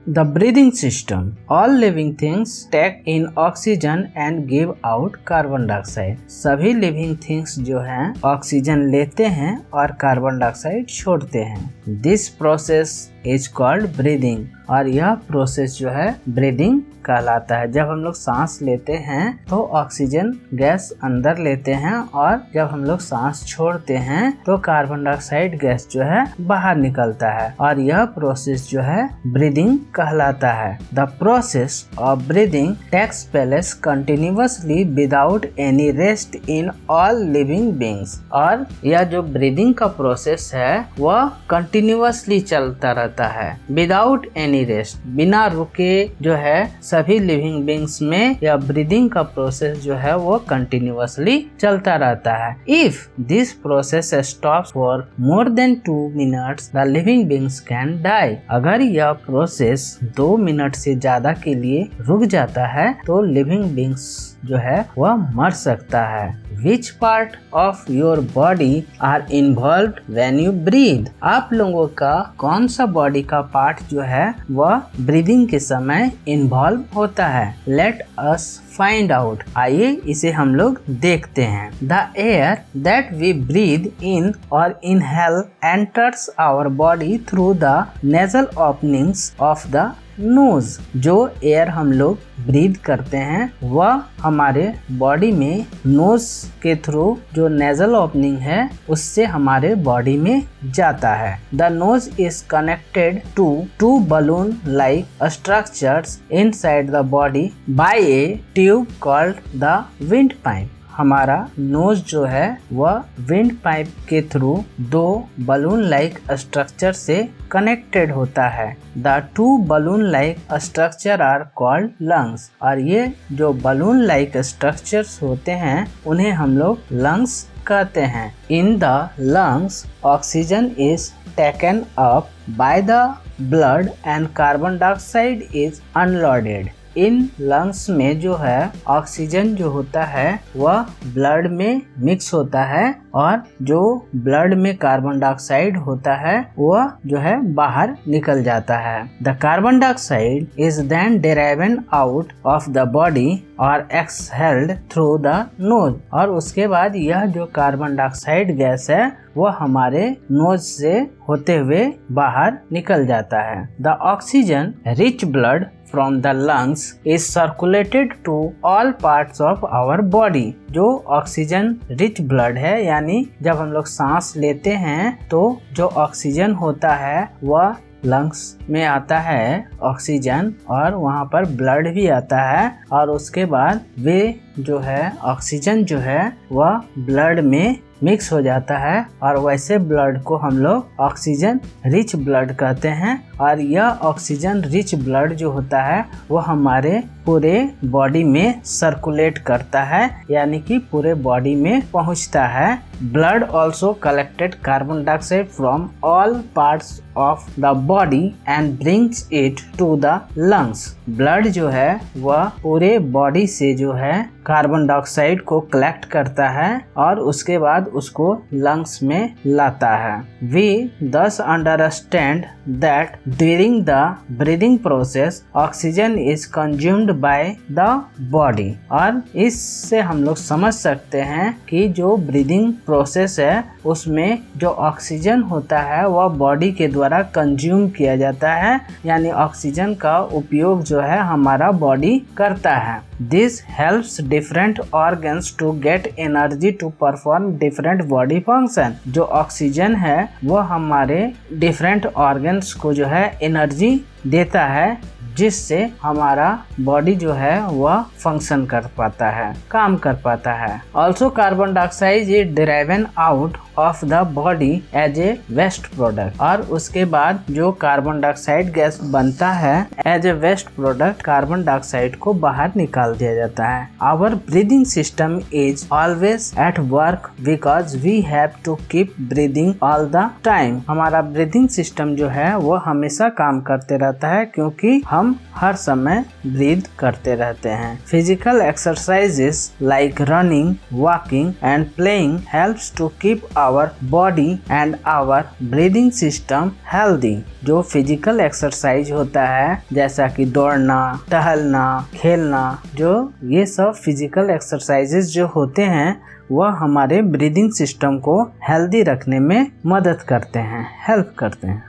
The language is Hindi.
The breathing system. All living things take in oxygen and give out carbon dioxide. सभी living things जो हैं ऑक्सीजन लेते हैं और कार्बन डाइऑक्साइड छोड़ते हैं। This process is called breathing. और यह प्रोसेस जो है ब्रीदिंग कहलाता है। जब हम लोग सांस लेते हैं तो ऑक्सीजन गैस अंदर लेते हैं और जब हम लोग सांस छोड़ते हैं तो कार्बन डाइऑक्साइड गैस जो है बाहर निकलता है और यह प्रोसेस जो है ब्रीदिंग कहलाता है। The process of breathing takes place continuously without any rest in all living beings. और यह जो ब्रीदिंग का प्रोसेस है वह कंटिन्यूअसली चलता रहता है विदाउट एनी रेस्ट, बिना रुके जो है सभी लिविंग बीइंग्स में यह ब्रीदिंग का प्रोसेस जो है वो कंटिन्यूअसली चलता रहता है। If this process stops for more than 2 minutes the living beings can die. अगर यह प्रोसेस 2 मिनट से ज्यादा के लिए रुक जाता है तो लिविंग बीइंग्स जो है वह मर सकता है। Which part of your body are involved when you breathe? आप लोगों का कौन सा बॉडी का पार्ट जो है वह ब्रीदिंग के समय इन्वॉल्व होता है? Let us find out. आइए इसे हम लोग देखते हैं। The air that we breathe in or inhale enters our body through the nasal openings of the nose. जो एयर हम लोग ब्रीथ करते हैं वह हमारे बॉडी में नोज के थ्रू जो नेजल ओपनिंग है उससे हमारे बॉडी में जाता है। The nose is connected to 2 balloon like structures inside the body by a tube called the windpipe। हमारा नोज जो है वह विंड पाइप के थ्रू 2 बलून लाइक स्ट्रक्चर से कनेक्टेड होता है। The 2 balloon like structure are called lungs। और ये जो बलून लाइक स्ट्रक्चर्स होते हैं उन्हें हम लोग लंग्स कहते हैं। In the lungs oxygen is taken up by the blood and carbon dioxide is unloaded. In lungs में जो है ऑक्सीजन जो होता है वह ब्लड में मिक्स होता है और जो ब्लड में कार्बन डाइऑक्साइड होता है वह जो है बाहर निकल जाता है। The carbon dioxide is then driven out of the body और एक्सहेल्ड थ्रू द नोज। और उसके बाद यह जो कार्बन डाइऑक्साइड गैस है वह हमारे नोज से होते हुए बाहर निकल जाता है। The oxygen rich blood from the lungs is circulated to all parts of our body। जो ऑक्सीजन रिच ब्लड है यानी जब हम लोग सांस लेते हैं तो जो ऑक्सीजन होता है वह लंग्स में आता है ऑक्सीजन और वहाँ पर ब्लड भी आता है और उसके बाद वे जो है ऑक्सीजन जो है वह ब्लड में मिक्स हो जाता है और वैसे ब्लड को हम लोग ऑक्सीजन रिच ब्लड कहते हैं। और यह ऑक्सीजन रिच ब्लड जो होता है वो हमारे पूरे बॉडी में सर्कुलेट करता है यानी कि पूरे बॉडी में पहुंचता है। Blood also collected carbon dioxide from all parts of the body and brings it to the lungs. Blood जो है वह पूरे बॉडी से जो है कार्बन डाइऑक्साइड को कलेक्ट करता है और उसके बाद उसको लंग्स में लाता है। We thus understand that during the breathing process oxygen is consumed by the body। और इससे हम लोग समझ सकते हैं कि जो ब्रीदिंग प्रोसेस है उसमें जो ऑक्सीजन होता है वह बॉडी के द्वारा कंज्यूम किया जाता है यानी ऑक्सीजन का उपयोग जो है हमारा बॉडी करता है। This helps different organs to get energy to perform different body function. जो ऑक्सीजन है वह हमारे डिफरेंट ऑर्गन्स को जो है एनर्जी देता है जिससे हमारा बॉडी जो है वह फंक्शन कर पाता है, काम कर पाता है। Also carbon dioxide is driven out of the body as a waste product. और उसके बाद जो कार्बन डाइऑक्साइड गैस बनता है as a waste product carbon dioxide को बाहर निकाल दिया जाता है। Our breathing system is always at work because we have to keep breathing all the time. हमारा ब्रीदिंग सिस्टम जो है वो हमेशा काम करते रहता है क्योंकि हम हम हर समय ब्रीथ करते रहते हैं। Physical exercises like running, walking and playing helps to keep our body and our breathing system healthy. जो फिजिकल एक्सरसाइज होता है जैसा कि दौड़ना, टहलना, खेलना, जो ये सब फिजिकल एक्सरसाइजेस जो होते हैं वह हमारे ब्रीदिंग सिस्टम को हेल्दी रखने में मदद करते हैं, हेल्प करते हैं।